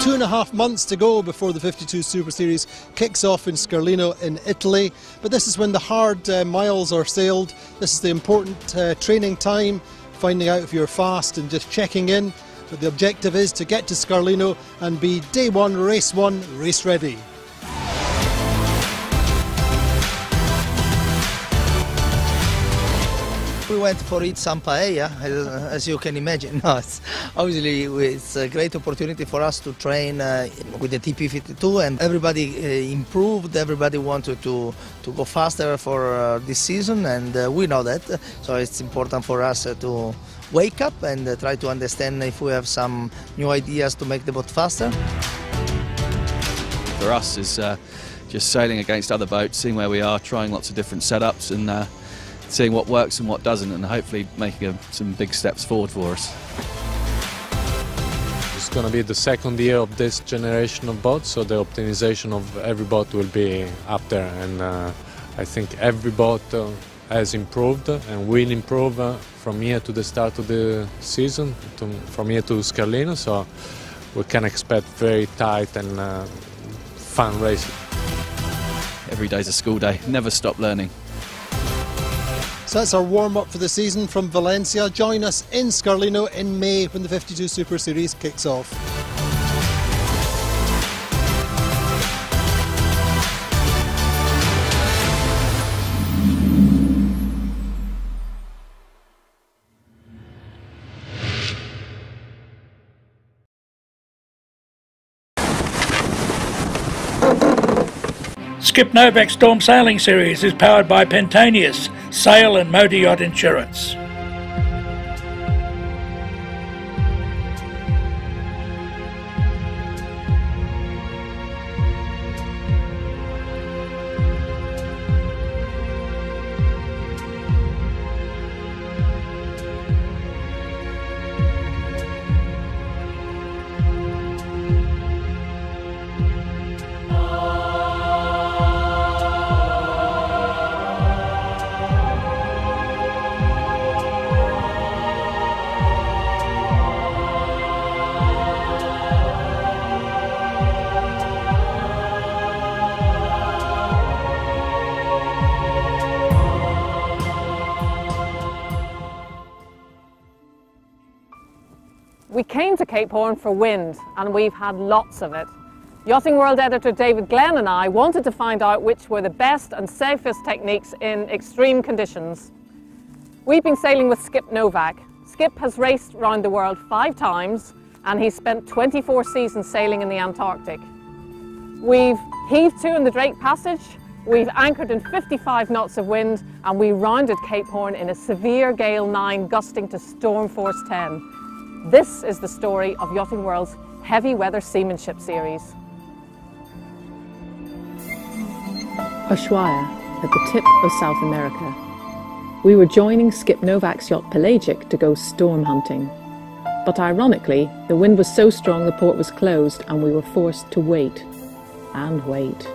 2.5 months to go before the 52 Super Series kicks off in Scarlino in Italy, but this is when the hard miles are sailed. This is the important training time, finding out if you're fast and just checking in, but the objective is to get to Scarlino and be day one, race ready. We went for eat some paella, as you can imagine. No, it's a great opportunity for us to train with the TP52, and everybody improved, everybody wanted to go faster for this season, and we know that. So it's important for us to wake up and try to understand if we have some new ideas to make the boat faster. For us, it's just sailing against other boats, seeing where we are, trying lots of different setups, and seeing what works and what doesn't, and hopefully making some big steps forward for us. It's going to be the second year of this generation of boats, so the optimization of every boat will be up there, and I think every boat has improved and will improve from here to the start of the season, from here to Scarlino, so we can expect very tight and fun racing. Every day's a school day, never stop learning. So that's our warm-up for the season from Valencia. Join us in Scarlino in May when the 52 Super Series kicks off. Skip Novak's Storm Sailing Series is powered by Pantaenius, sail and motor yacht insurance. We came to Cape Horn for wind, and we've had lots of it. Yachting World editor David Glenn and I wanted to find out which were the best and safest techniques in extreme conditions. We've been sailing with Skip Novak. Skip has raced around the world 5 times, and he's spent 24 seasons sailing in the Antarctic. We've heaved to in the Drake Passage, we've anchored in 55 knots of wind, and we rounded Cape Horn in a severe gale 9 gusting to storm force 10. This is the story of Yachting World's Heavy Weather Seamanship Series. Ushuaia, at the tip of South America. We were joining Skip Novak's yacht Pelagic to go storm hunting. But ironically, the wind was so strong the port was closed and we were forced to wait and wait.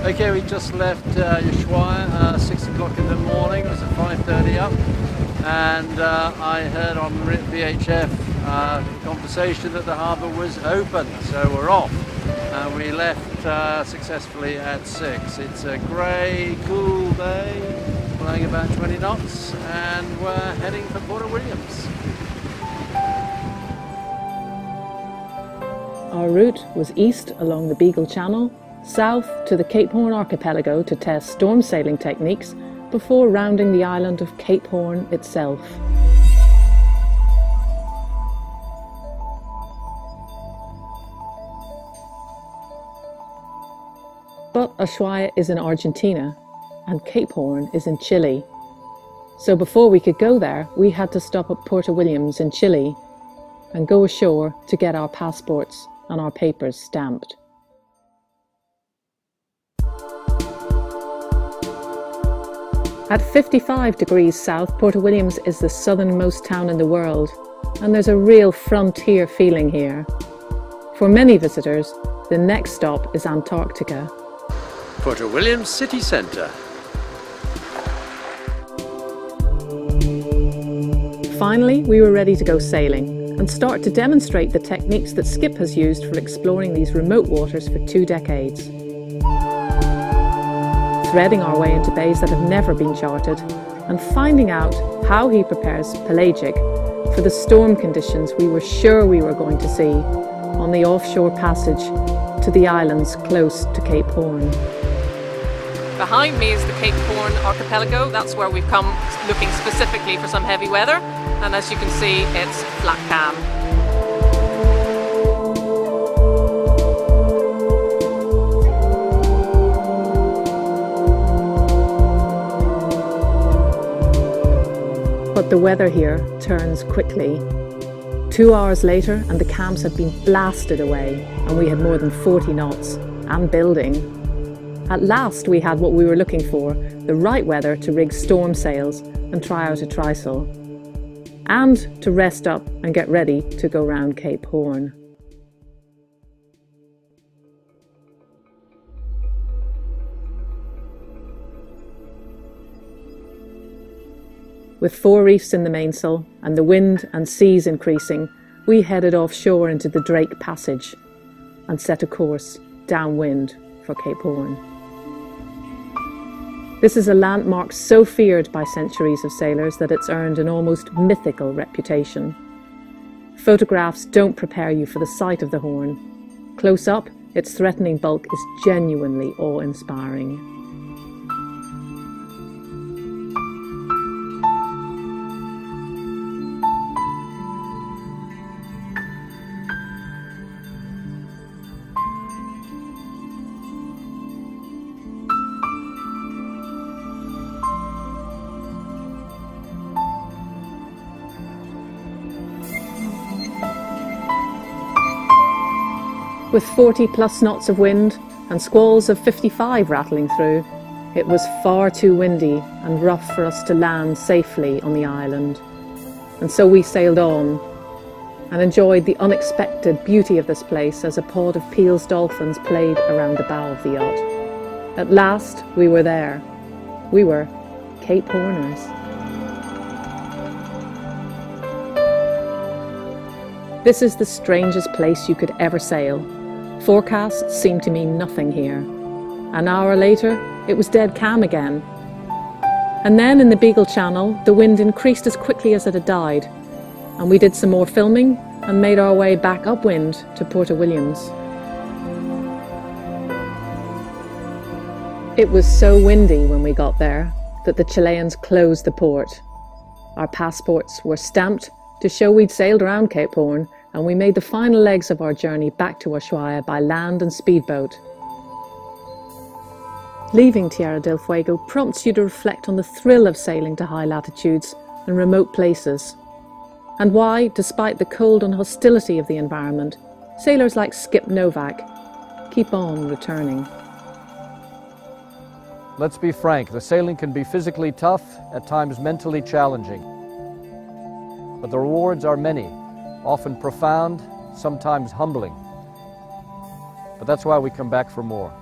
Okay, we just left Ushuaia, 6 o'clock in the morning. It was at 5:30 up. And I heard on VHF conversation that the harbour was open, so we're off. We left successfully at 6. It's a grey, cool day, blowing about 20 knots, and we're heading for Port Williams. Our route was east along the Beagle Channel, south to the Cape Horn archipelago to test storm sailing techniques, before rounding the island of Cape Horn itself. But Ushuaia is in Argentina and Cape Horn is in Chile. So before we could go there, we had to stop at Port Williams in Chile and go ashore to get our passports and our papers stamped. At 55 degrees south, Port Williams is the southernmost town in the world, and there's a real frontier feeling here. For many visitors, the next stop is Antarctica. Port Williams city centre. Finally, we were ready to go sailing, and start to demonstrate the techniques that Skip has used for exploring these remote waters for 2 decades. Threading our way into bays that have never been charted and finding out how he prepares Pelagic for the storm conditions we were sure we were going to see on the offshore passage to the islands close to Cape Horn. Behind me is the Cape Horn archipelago. That's where we've come looking specifically for some heavy weather, and as you can see, it's flat calm. But the weather here turns quickly. 2 hours later and the cams had been blasted away and we had more than 40 knots and building. At last we had what we were looking for, the right weather to rig storm sails and try out a trysail. And to rest up and get ready to go round Cape Horn. With 4 reefs in the mainsail and the wind and seas increasing, we headed offshore into the Drake Passage and set a course downwind for Cape Horn. This is a landmark so feared by centuries of sailors that it's earned an almost mythical reputation. Photographs don't prepare you for the sight of the Horn. Close up, its threatening bulk is genuinely awe-inspiring. With 40 plus knots of wind and squalls of 55 rattling through, it was far too windy and rough for us to land safely on the island. And so we sailed on and enjoyed the unexpected beauty of this place as a pod of Peel's dolphins played around the bow of the yacht. At last we were there. We were Cape Horners. This is the strangest place you could ever sail. Forecasts seemed to mean nothing here. An hour later, it was dead calm again. And then in the Beagle Channel, the wind increased as quickly as it had died, and we did some more filming and made our way back upwind to Port Williams. It was so windy when we got there that the Chileans closed the port. Our passports were stamped to show we'd sailed around Cape Horn, and we made the final legs of our journey back to Ushuaia by land and speedboat. Leaving Tierra del Fuego prompts you to reflect on the thrill of sailing to high latitudes and remote places, and why, despite the cold and hostility of the environment, sailors like Skip Novak keep on returning. Let's be frank, the sailing can be physically tough, at times mentally challenging. But the rewards are many, often profound, sometimes humbling. But that's why we come back for more.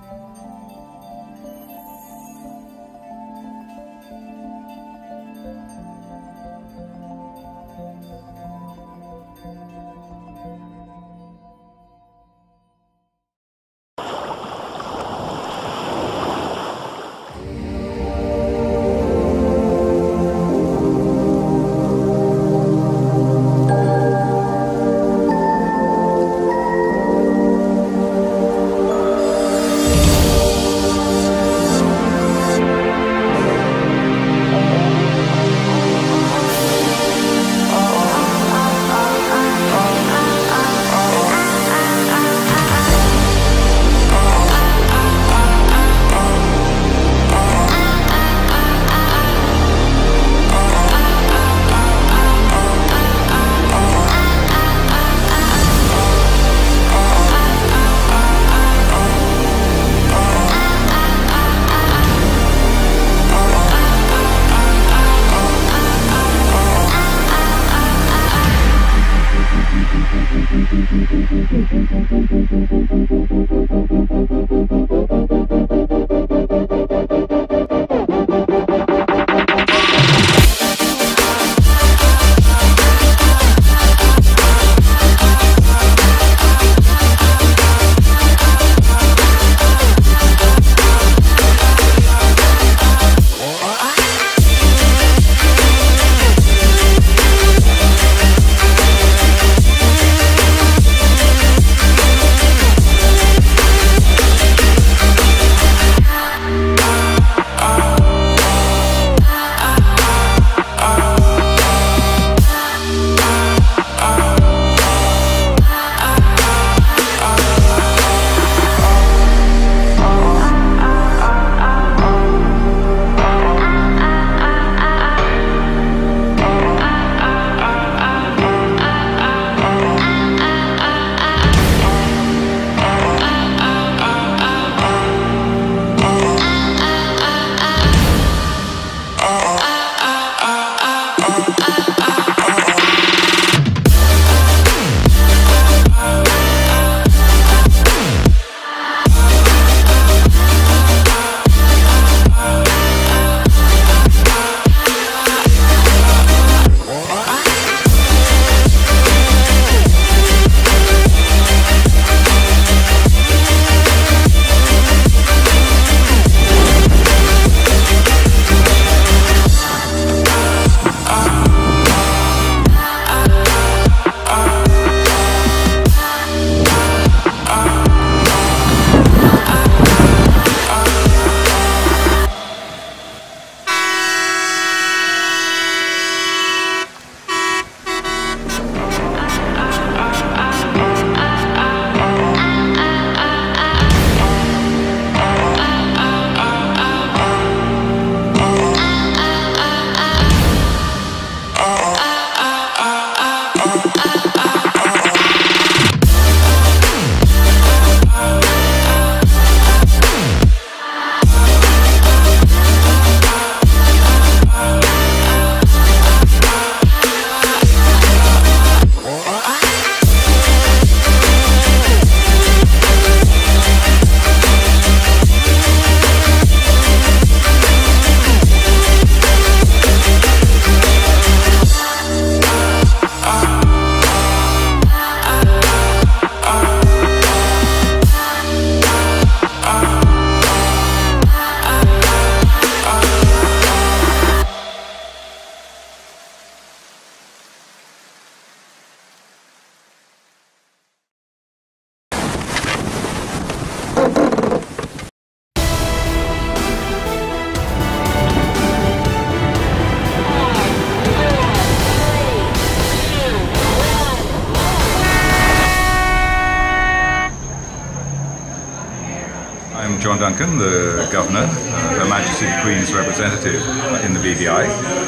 John Duncan, the Governor, Her Majesty the Queen's representative in the BVI,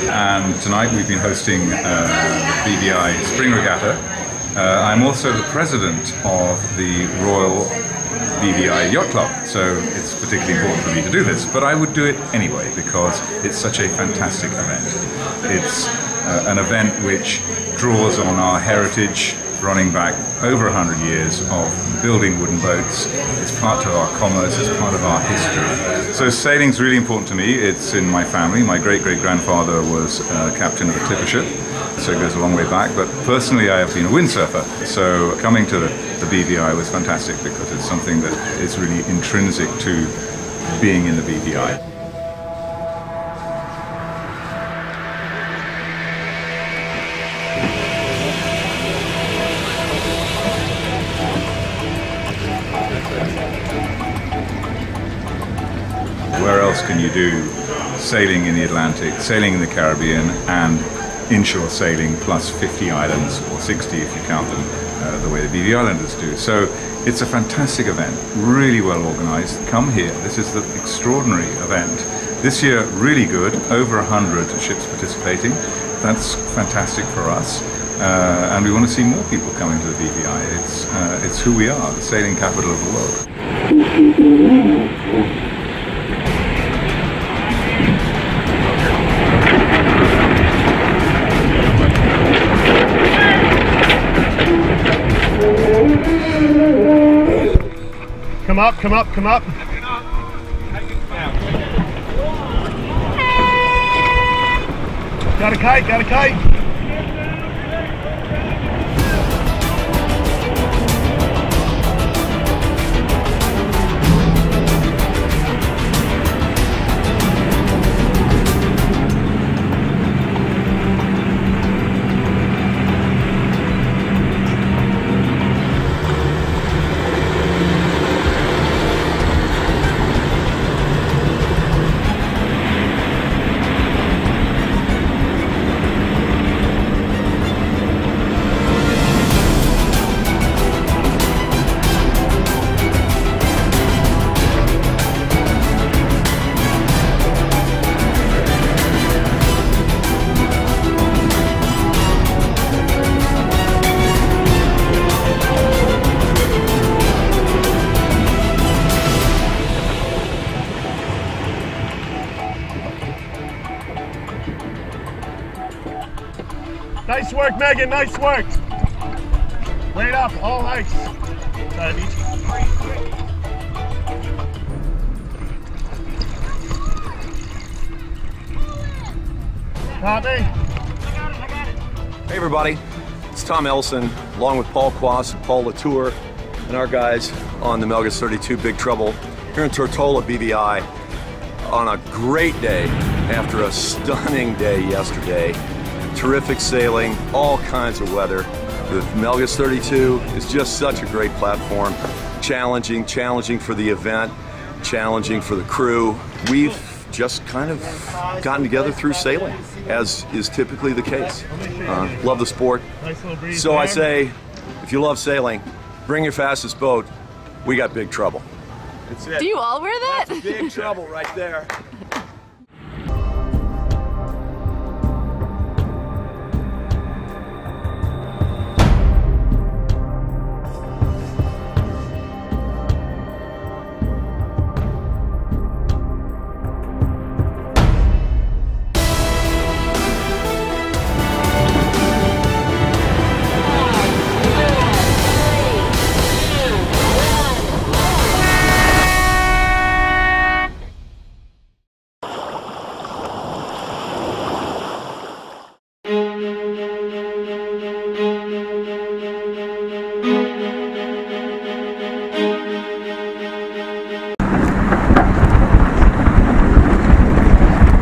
and tonight we've been hosting BVI Spring Regatta. I'm also the president of the Royal BVI Yacht Club, so it's particularly important for me to do this, but I would do it anyway because it's such a fantastic event. It's an event which draws on our heritage running back over 100 years of building wooden boats. It's part of our commerce, it's part of our history. So sailing's really important to me. It's in my family. My great-great-grandfather was captain of a clipper ship, so it goes a long way back, but personally I have been a windsurfer. So coming to the BVI was fantastic because it's something that is really intrinsic to being in the BVI. Where else can you do sailing in the Atlantic, sailing in the Caribbean, and inshore sailing plus 50 islands, or 60 if you count them the way the BVI Islanders do. So it's a fantastic event, really well organized. Come here, this is the extraordinary event. This year, really good, over 100 ships participating. That's fantastic for us. And we want to see more people coming to the BVI. It's who we are, the sailing capital of the world. Come up, come up, come up. Got a kite, got a kite. Nice work, Megan, nice work. Wait up, all heights. Copy. Hey everybody, it's Tom Ellison, along with Paul Quas and Paul Latour, and our guys on the Melgus 32 Big Trouble here in Tortola, BVI, on a great day after a stunning day yesterday. Terrific sailing, all kinds of weather. The Melgus 32 is just such a great platform. Challenging for the event, challenging for the crew. We've just kind of gotten together through sailing, as is typically the case. Love the sport. So I say, if you love sailing, bring your fastest boat. We got Big Trouble. That's it. Do you all wear that? That's Big Trouble right there.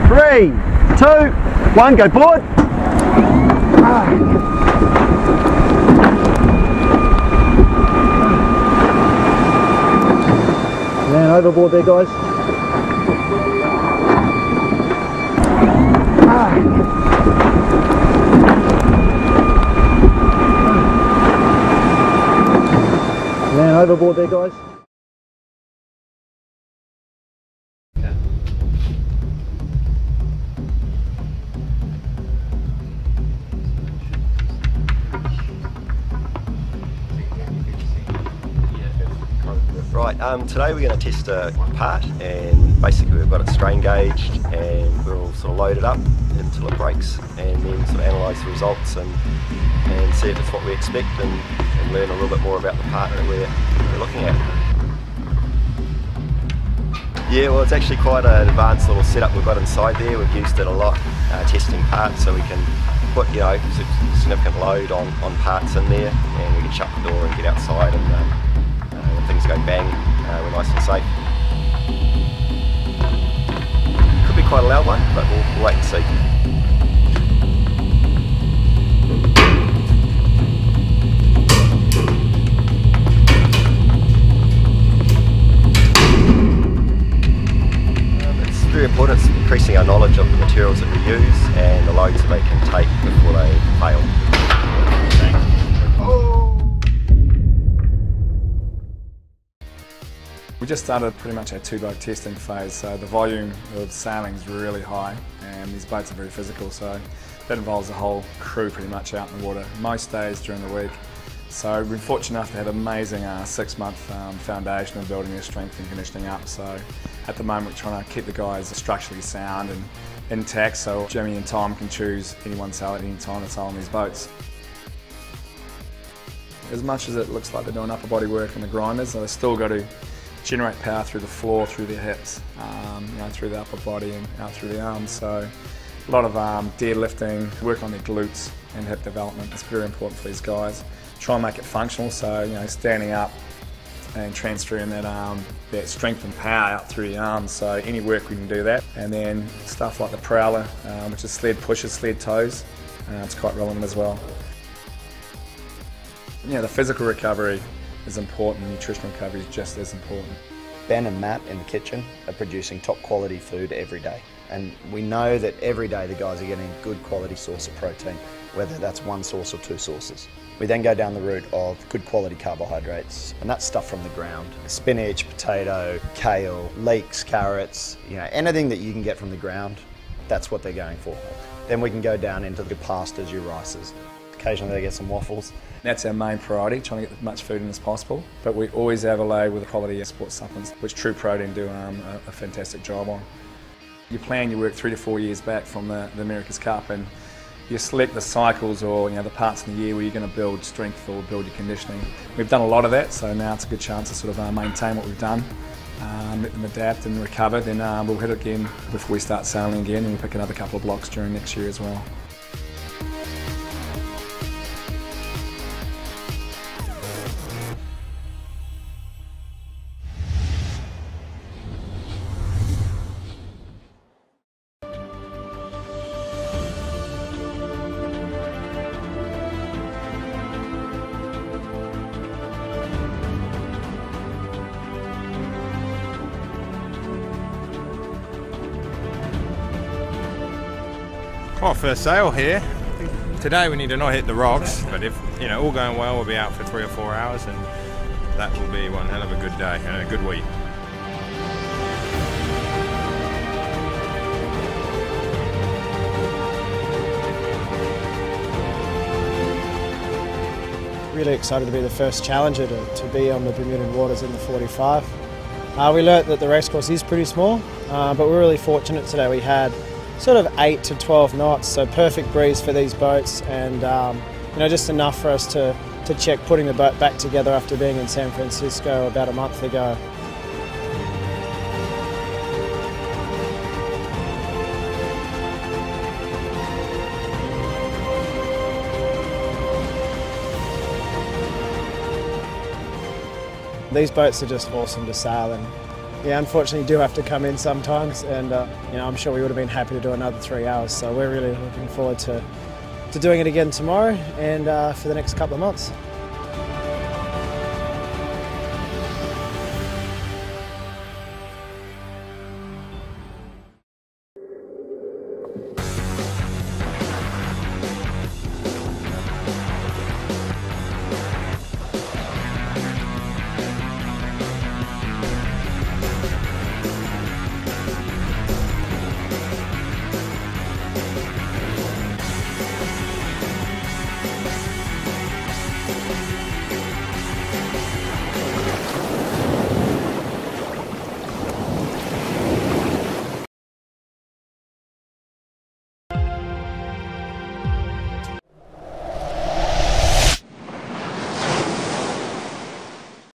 Three, two, one, go forward. Man, overboard there, guys. Man, overboard there, guys. Right, today we're going to test a part, and basically we've got it strain gauged and we're all sort of loaded up until it breaks, and then sort of analyse the results and see if it's what we expect and learn a little bit more about the part that we're looking at. Yeah, well, it's actually quite an advanced little setup we've got inside there. We've used it a lot testing parts, so we can put, you know, significant load on parts in there, and we can shut the door and get outside, and when things go bang, we're nice and safe. Could be quite a loud one, but we'll wait and see. Very important. It's increasing our knowledge of the materials that we use and the loads that they can take before they fail. We just started pretty much our two-boat testing phase, so the volume of sailing is really high, and these boats are very physical, so that involves the whole crew pretty much out in the water most days during the week. So we've been fortunate enough to have an amazing 6-month foundation of building their strength and conditioning up. So at the moment we're trying to keep the guys structurally sound and intact, so Jimmy and Tom can choose any one sail at any time to sail on these boats. As much as it looks like they're doing upper body work on the grinders, they've still got to generate power through the floor, through their hips, you know, through the upper body and out through the arms. So a lot of deadlifting, work on their glutes and hip development. It's very important for these guys. Try and make it functional, so you know, standing up and transferring that strength and power out through the arms. So any work we can do that, and then stuff like the prowler, which is sled pushes, sled toes. It's quite relevant as well. Yeah, the physical recovery is important. Nutritional recovery is just as important. Ben and Matt in the kitchen are producing top quality food every day, and we know that every day the guys are getting a good quality source of protein, whether that's one source or two sources. We then go down the route of good quality carbohydrates, and that's stuff from the ground. Spinach, potato, kale, leeks, carrots, you know, anything that you can get from the ground, that's what they're going for. Then we can go down into the pastas, your rices. Occasionally they get some waffles. That's our main priority, trying to get as much food in as possible, but we always overlay with quality sports supplements, which True Protein do a fantastic job on. You plan your work 3 to 4 years back from the America's Cup, and you select the cycles or the parts in the year where you're going to build strength or build your conditioning. We've done a lot of that, so now it's a good chance to sort of maintain what we've done, let them adapt and recover. Then we'll hit it again before we start sailing again, and we'll pick another couple of blocks during next year as well. Well, first sail here. Today we need to not hit the rocks, but if all going well, we'll be out for 3 or 4 hours, and that will be one hell of a good day and a good week. Really excited to be the first challenger to be on the Bermudan waters in the 45. We learnt that the race course is pretty small, but we're really fortunate today. We had sort of 8 to 12 knots, so perfect breeze for these boats, and just enough for us to check putting the boat back together after being in San Francisco about a month ago. These boats are just awesome to sail, and yeah, unfortunately do have to come in sometimes, and I'm sure we would have been happy to do another 3 hours, so we're really looking forward to doing it again tomorrow and for the next couple of months.